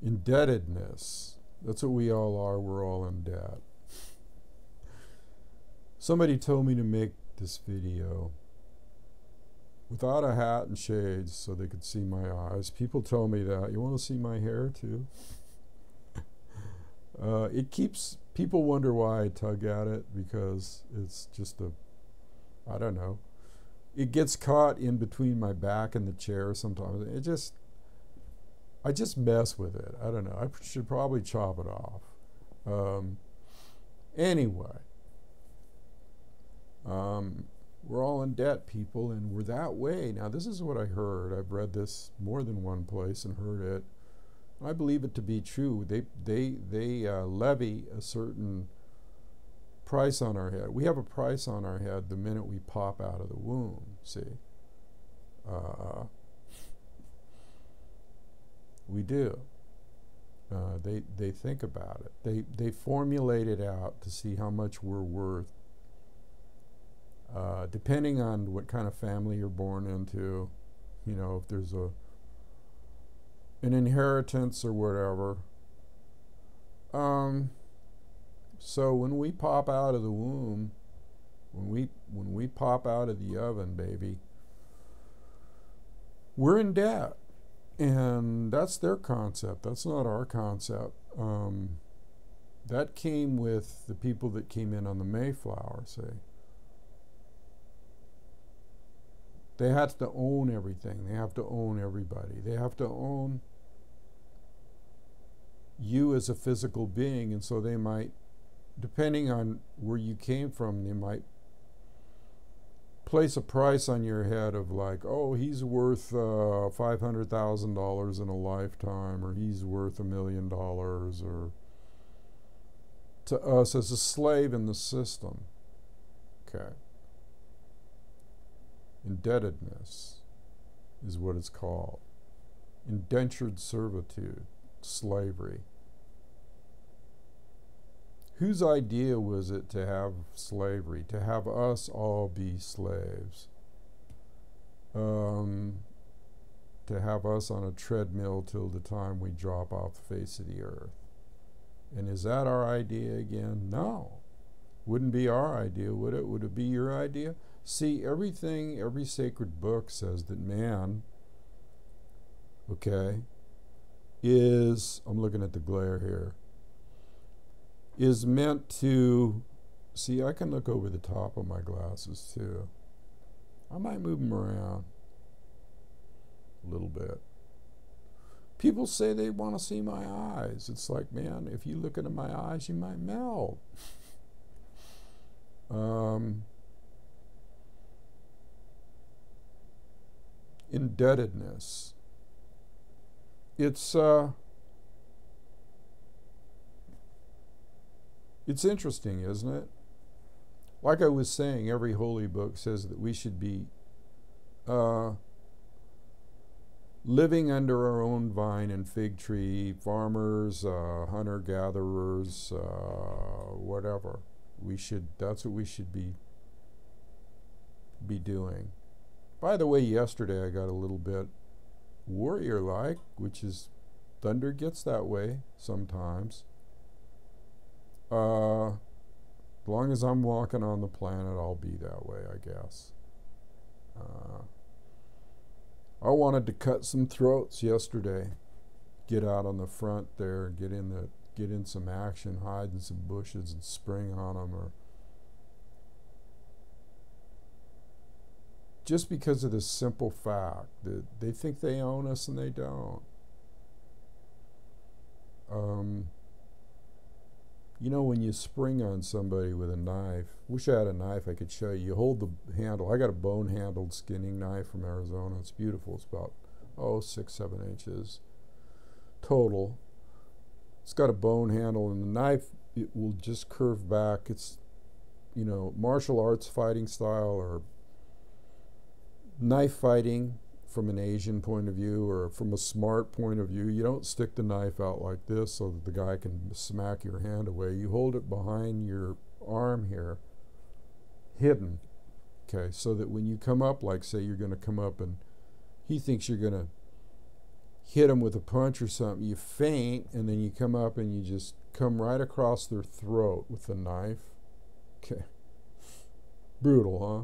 Indebtedness. That's what we all are. We're all in debt. Somebody told me to make this video without a hat and shades so they could see my eyes. People tell me that. You want to see my hair too? It keeps, people wonder why I tug at it, because it's just I don't know. It gets caught in between my back and the chair sometimes. I just mess with it. I don't know. I should probably chop it off. Anyway, we're all in debt, people, and we're that way. Now, this is what I heard. I've read this more than one place and heard it. I believe it to be true. They levy a certain price on our head. We have a price on our head the minute we pop out of the womb, see? We do. They think about it. They formulate it out to see how much we're worth, depending on what kind of family you're born into. You know, if there's an inheritance or whatever. So when we pop out of the womb, when we pop out of the oven, baby, we're in debt. And that's their concept. That's not our concept. That came with the people that came in on the Mayflower, say. They have to own everything. They have to own everybody. They have to own you as a physical being, and so they might, depending on where you came from, they might place a price on your head of like, oh, he's worth $500,000 in a lifetime, or he's worth $1 million, or to us as a slave in the system. Okay. Indebtedness is what it's called. Indentured servitude, slavery. Whose idea was it to have slavery, to have us all be slaves? To have us on a treadmill till the time we drop off the face of the earth. And is that our idea again? No. Wouldn't be our idea, would it? Would it be your idea? See, everything, every sacred book says that man, okay, is, I'm looking at the glare here, is meant to, see, I can look over the top of my glasses too. I might move them around a little bit. People say they want to see my eyes. It's like, man, if you look into my eyes, you might melt. Indebtedness. It's interesting, isn't it? Like I was saying, every holy book says that we should be living under our own vine and fig tree, farmers, hunter-gatherers, whatever. We should, that's what we should be doing. By the way, yesterday I got a little bit warrior-like, which is, thunder gets that way sometimes. As long as I'm walking on the planet, I'll be that way, I guess. I wanted to cut some throats yesterday. Get out on the front there, get in some action, hide in some bushes and spring on them, or just because of this simple fact that they think they own us and they don't. You know, when you spring on somebody with a knife, wish I had a knife I could show you. You hold the handle. I got a bone-handled skinning knife from Arizona. It's beautiful. It's about, 6-7 inches total. It's got a bone handle, and the knife, it will just curve back. It's, you know, martial arts fighting style, or knife fighting from an Asian point of view, or from a smart point of view. You don't stick the knife out like this so that the guy can smack your hand away. You hold it behind your arm here, hidden, okay, so that when you come up, like say you're going to come up and he thinks you're going to hit them with a punch or something, you faint, and then you come up and you just come right across their throat with the knife. Okay. Brutal, huh?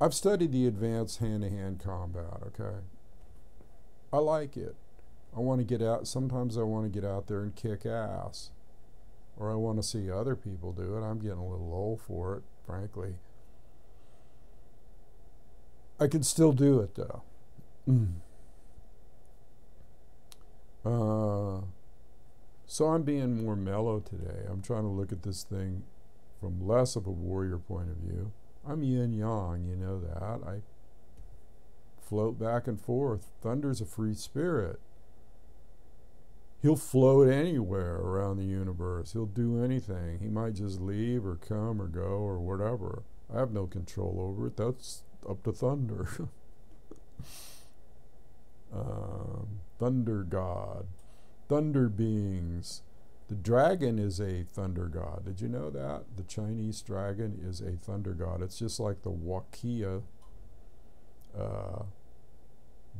I've studied the advanced hand-to-hand combat, okay? I like it. I want to get out, sometimes I want to get out there and kick ass. Or I want to see other people do it. I'm getting a little old for it, frankly. I can still do it, though. So I'm being more mellow today. I'm trying to look at this thing from less of a warrior point of view. I'm yin-yang, you know that. I float back and forth. Thunder's a free spirit. He'll float anywhere around the universe. He'll do anything. He might just leave or come or go or whatever. I have no control over it. That's up to Thunder. Thunder God. Thunder beings. The dragon is a thunder god. Did you know that? The Chinese dragon is a thunder god. It's just like the Wakia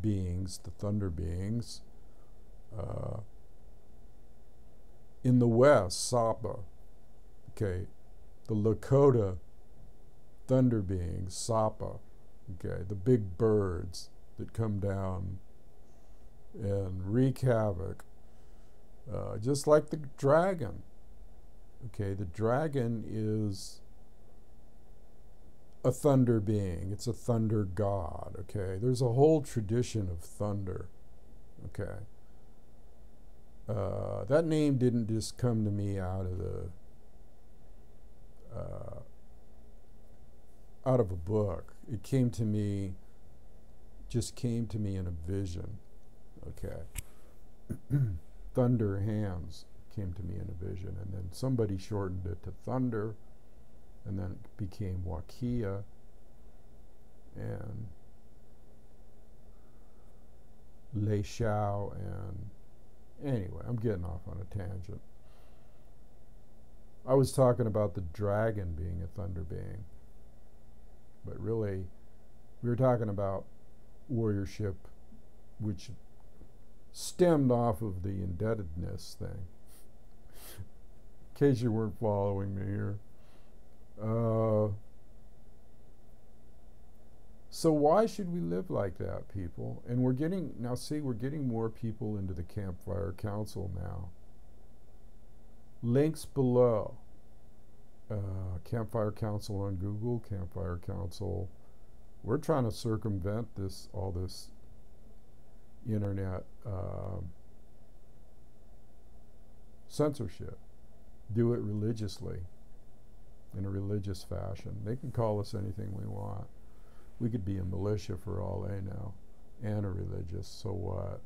beings, the thunder beings. In the West, Sapa. Okay. The Lakota thunder beings, Sapa. Okay. The big birds that come down and wreak havoc. Just like the dragon. Okay, the dragon is a thunder being. It's a thunder god. Okay, there's a whole tradition of thunder. Okay, that name didn't just come to me out of a book. It came to me, just came to me in a vision. Okay. Thunder Hands came to me in a vision, and then somebody shortened it to Thunder, and then it became Wakia, and Lei Shao, and anyway, I'm getting off on a tangent. I was talking about the dragon being a thunder being, but really, we were talking about warriorship, which stemmed off of the indebtedness thing. In case you weren't following me here. So why should we live like that, people? And we're getting, now see, we're getting more people into the Campfire Council now. Links below. Campfire Council on Google, Campfire Council. We're trying to circumvent this, all this internet censorship. Do it religiously, in a religious fashion. They can call us anything we want. We could be a militia for all they know, and a religious, so what?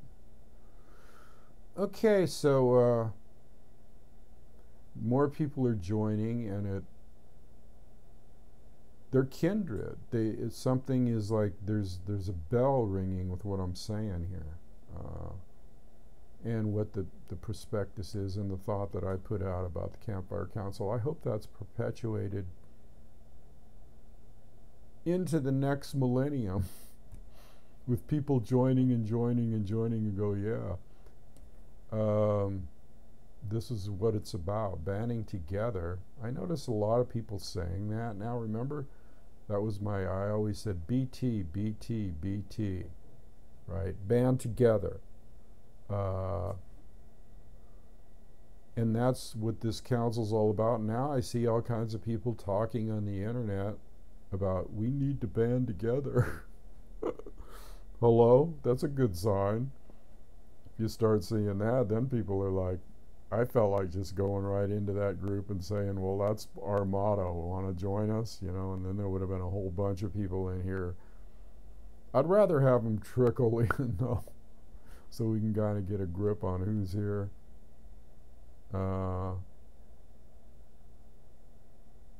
Okay, so more people are joining, and they're kindred. Something is like, there's a bell ringing with what I'm saying here, and what the prospectus is, and the thought that I put out about the Campfire Council. I hope that's perpetuated into the next millennium, with people joining and joining and joining and go, yeah, this is what it's about, banding together. I notice a lot of people saying that now. Remember, that was I always said BT, BT, BT, right? Band together. And that's what this council's all about. Now I see all kinds of people talking on the internet about, we need to band together. Hello? That's a good sign. If you start seeing that, then people are like, I felt like just going right into that group and saying, well, that's our motto. Want to join us? You know, and then there would have been a whole bunch of people in here. I'd rather have them trickle in, though, so we can kind of get a grip on who's here.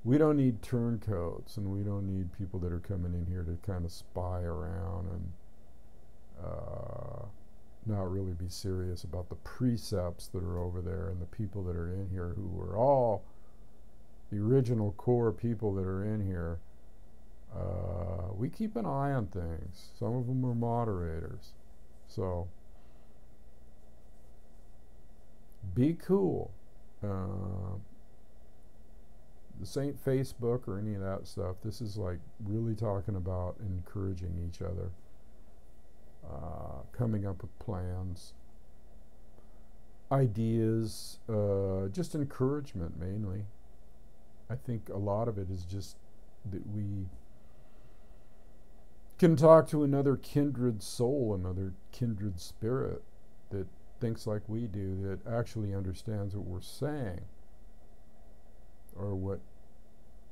We don't need turncoats, and we don't need people that are coming in here to kind of spy around and not really be serious about the precepts that are over there, and the people that are in here who are all the original core people that are in here. We keep an eye on things. Some of them are moderators. So be cool. This ain't Facebook or any of that stuff. This is like really talking about encouraging each other, coming up with plans, ideas, just encouragement mainly. I think a lot of it is just that we can talk to another kindred soul, another kindred spirit that thinks like we do, that actually understands what we're saying, or what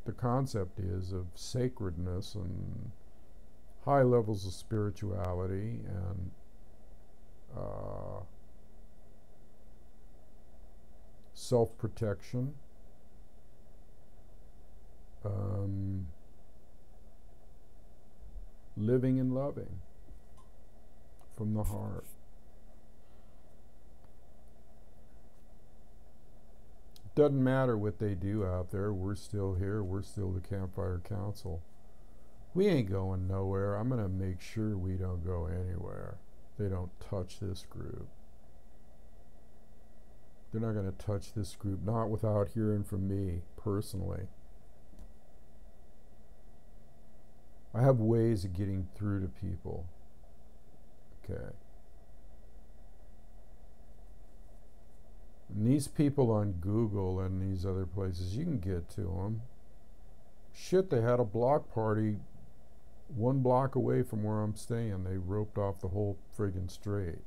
the concept is of sacredness and high levels of spirituality and self-protection, living and loving from the heart. Doesn't matter what they do out there, we're still here, we're still the Campfire Council. We ain't going nowhere. I'm going to make sure we don't go anywhere. They don't touch this group. They're not going to touch this group, not without hearing from me personally. I have ways of getting through to people. Okay. And these people on Google and these other places, you can get to them. Shit, they had a block party 1 block away from where I'm staying. They roped off the whole friggin' street.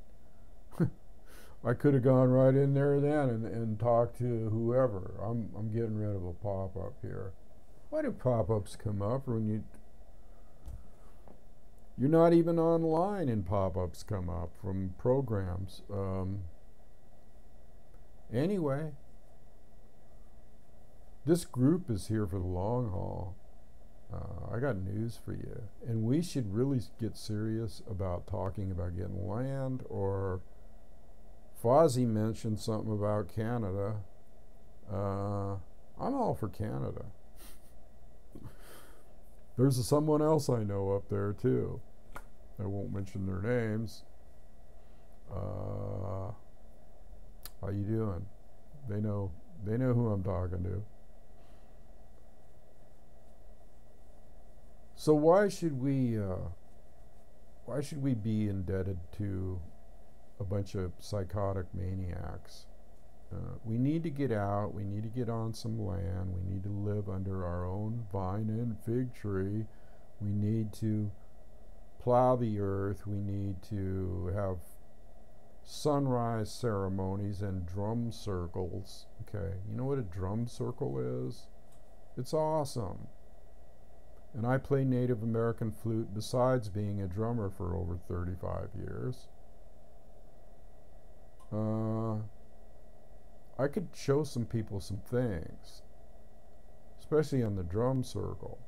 I could have gone right in there then and talked to whoever. I'm getting rid of a pop-up here. Why do pop-ups come up when you're not even online and pop-ups come up from programs? Anyway, this group is here for the long haul. I got news for you. And we should really get serious about talking about getting land, or Fozzie mentioned something about Canada. I'm all for Canada. There's someone else I know up there too. I won't mention their names. How you doing? They know who I'm talking to. So why should we be indebted to a bunch of psychotic maniacs? We need to get out. We need to get on some land. We need to live under our own vine and fig tree. We need to plow the earth. We need to have sunrise ceremonies and drum circles. Okay, you know what a drum circle is? It's awesome. And I play Native American flute besides being a drummer for over 35 years. I could show some people some things, especially on the drum circle.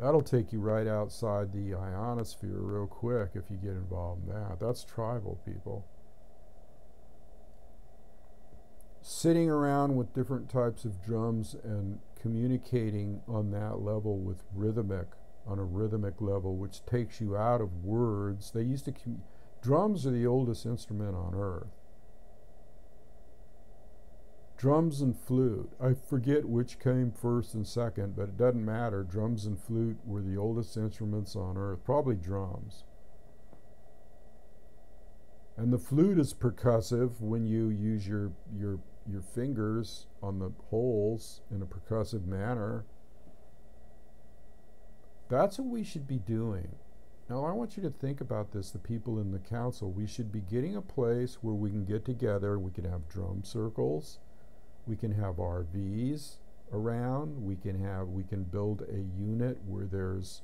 That'll take you right outside the ionosphere real quick if you get involved in that. That's tribal people. Sitting around with different types of drums and communicating on that level with on a rhythmic level, which takes you out of words. They used to, drums are the oldest instrument on earth. Drums and flute. I forget which came first and second, but it doesn't matter. Drums and flute were the oldest instruments on earth. Probably drums. And the flute is percussive when you use your fingers on the holes in a percussive manner. That's what we should be doing. Now, I want you to think about this, the people in the council. We should be getting a place where we can get together. We can have drum circles. We can have RVs around. We can build a unit where there's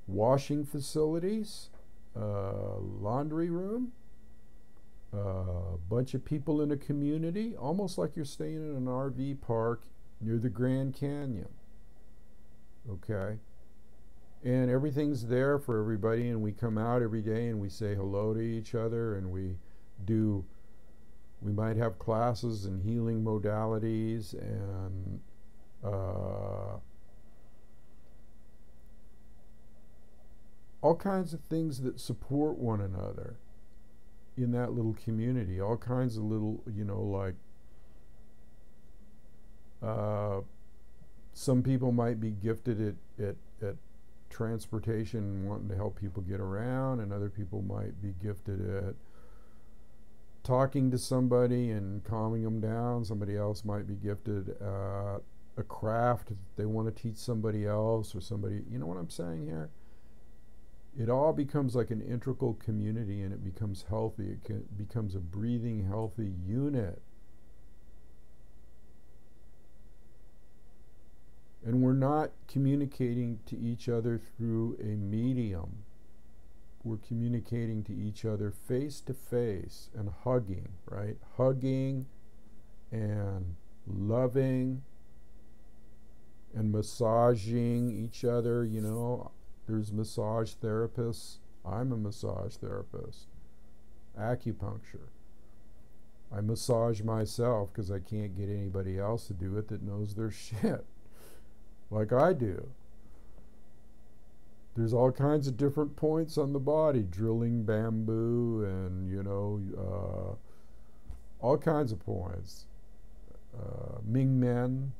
washing facilities, laundry room, a bunch of people in a community, almost like you're staying in an RV park near the Grand Canyon. Okay? And everything's there for everybody, and we come out every day and we say hello to each other, and we might have classes and healing modalities and all kinds of things that support one another. in that little community. All kinds of little, like some people might be gifted at transportation, wanting to help people get around, and other people might be gifted at talking to somebody and calming them down. Somebody else might be gifted at a craft that they want to teach somebody else, or somebody, you know what I'm saying here? It all becomes like an integral community, and it becomes healthy. It becomes a breathing, healthy unit. And we're not communicating to each other through a medium. We're communicating to each other face to face and hugging, right? Hugging and loving and massaging each other. There's massage therapists. I'm a massage therapist. Acupuncture. I massage myself because I can't get anybody else to do it that knows their shit like I do. There's all kinds of different points on the body, drilling bamboo and, all kinds of points. Ming men,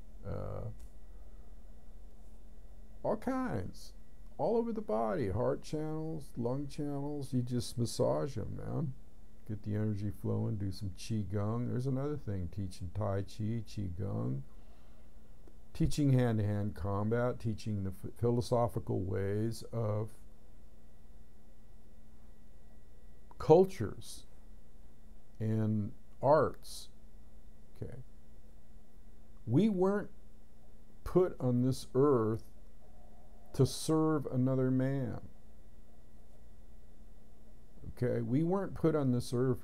all kinds. All over the body, heart channels, lung channels. You just massage them, man. Get the energy flowing, do some Qigong. There's another thing, teaching Tai Chi, Qigong. Teaching hand-to-hand combat, teaching the philosophical ways of cultures and arts. Okay. We weren't put on this earth to serve another man. Okay? We weren't put on this earth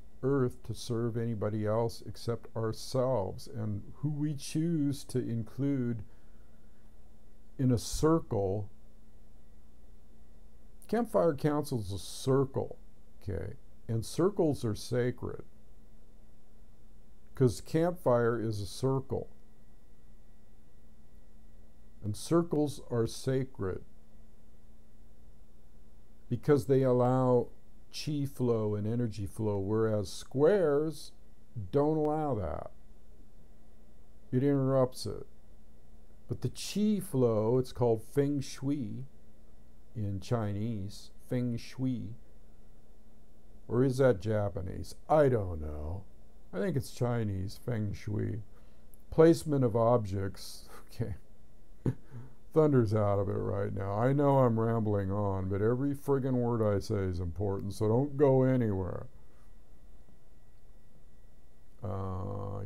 to serve anybody else except ourselves, and who we choose to include in a circle. Campfire Council is a circle, okay? And circles are sacred because campfire is a circle. And circles are sacred because they allow chi flow and energy flow, whereas squares don't allow that. It interrupts it. But the chi flow, it's called Feng Shui in Chinese, Feng Shui. Or is that Japanese? I don't know. I think it's Chinese, Feng Shui. Placement of objects, okay. Thunder's out of it right now. I know I'm rambling on, but every friggin' word I say is important, so don't go anywhere.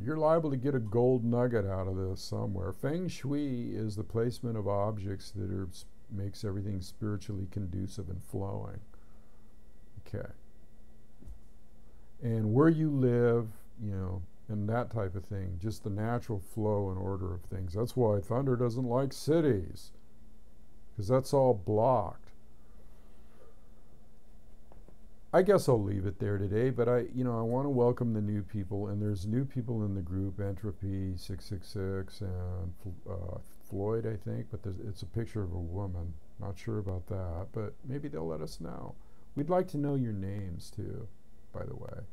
You're liable to get a gold nugget out of this somewhere. Feng Shui is the placement of objects that makes everything spiritually conducive and flowing. Okay. And where you live, and that type of thing, just the natural flow and order of things. That's why Thunder doesn't like cities, because that's all blocked. I guess I'll leave it there today, but I want to welcome the new people, and there's new people in the group, Entropy 666 and Floyd, I think, but it's a picture of a woman. Not sure about that, but maybe they'll let us know. We'd like to know your names too, by the way.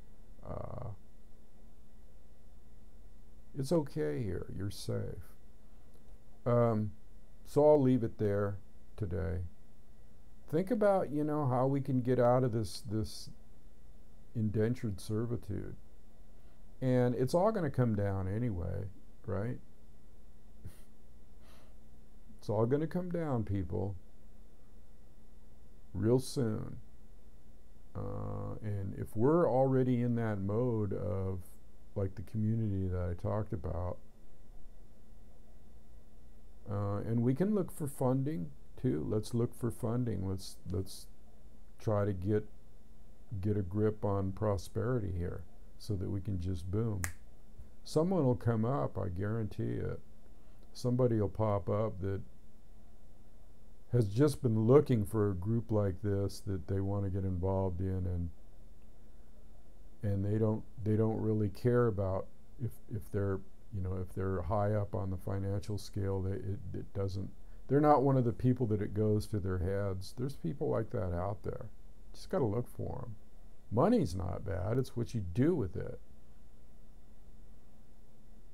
It's okay here. You're safe. So I'll leave it there today. Think about, how we can get out of this indentured servitude. And it's all going to come down anyway, right? It's all going to come down, people, real soon. And if we're already in that mode of, like the community that I talked about, and we can look for funding too. Let's look for funding. Let's try to get a grip on prosperity here, so that we can just boom. Someone will come up, I guarantee it. Somebody will pop up that has just been looking for a group like this that they want to get involved in, and they don't really care about if they're if they're high up on the financial scale. It doesn't. They're not one of the people that it goes to their heads. There's people like that out there. Just got to look for them. Money's not bad, it's what you do with it.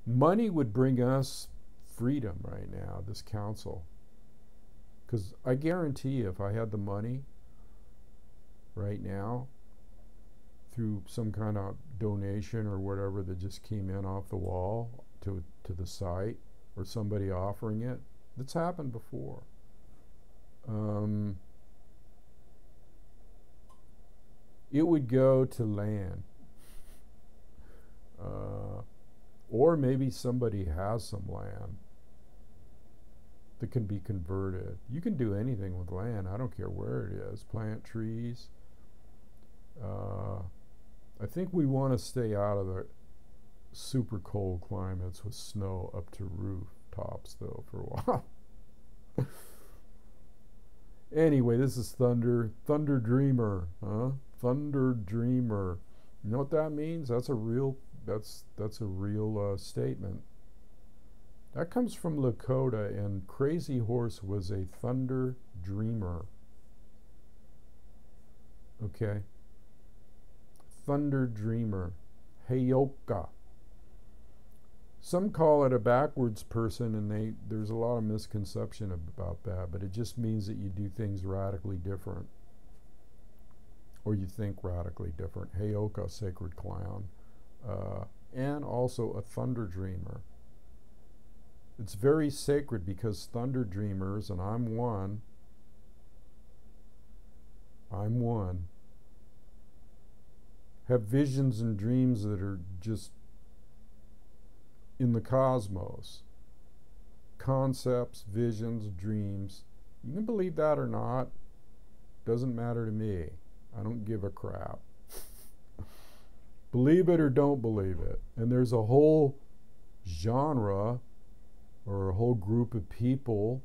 Money would bring us freedom right now, this council. Because I guarantee you, if I had the money right now, through some kind of donation or whatever that just came in off the wall to the site, or somebody offering it, that's happened before. It would go to land. Or maybe somebody has some land that can be converted. You can do anything with land. I don't care where it is. Plant trees. I think we want to stay out of the super cold climates with snow up to rooftops, though, for a while. Anyway, this is Thunder Dreamer, huh? Thunder Dreamer. You know what that means? That's a real statement. That comes from Lakota, and Crazy Horse was a thunder dreamer. Okay. Thunder dreamer. Heyoka. Some call it a backwards person, and there's a lot of misconception about that, but it just means that you do things radically different. Or you think radically different. Heyoka, sacred clown. And also a thunder dreamer. It's very sacred because thunder dreamers, and I'm one, have visions and dreams that are just in the cosmos. Concepts, visions, dreams. You can believe that or not. Doesn't matter to me. I don't give a crap. Believe it or don't believe it. And there's a whole genre or a whole group of people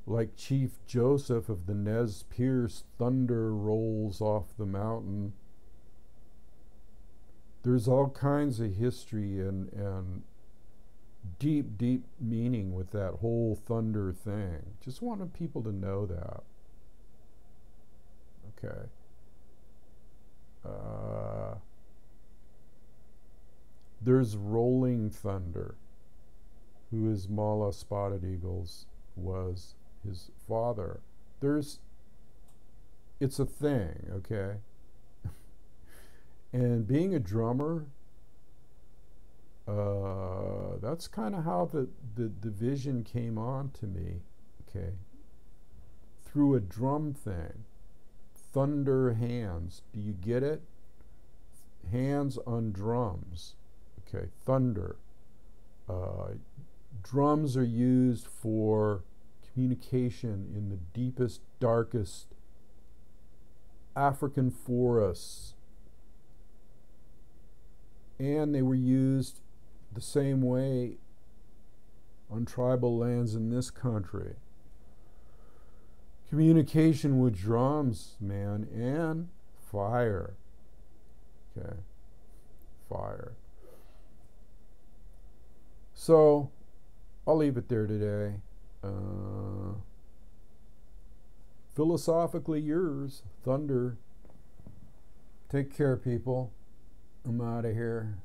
like Chief Joseph of the Nez Perce, thunder rolls off the mountain. There's all kinds of history and deep, deep meaning with that whole thunder thing. Just wanted people to know that. Okay. There's Rolling Thunder, who is Mala Spotted Eagles was his father. It's a thing, okay? And being a drummer, that's kind of how the vision came on to me, okay? Through a drum thing. Thunder hands. Do you get it? Hands on drums. Okay, thunder. Drums are used for communication in the deepest, darkest African forests. And they were used the same way on tribal lands in this country. Communication with drums, man, and fire. Okay, fire. So, I'll leave it there today. Philosophically yours, Thunder. Take care, people. I'm out of here.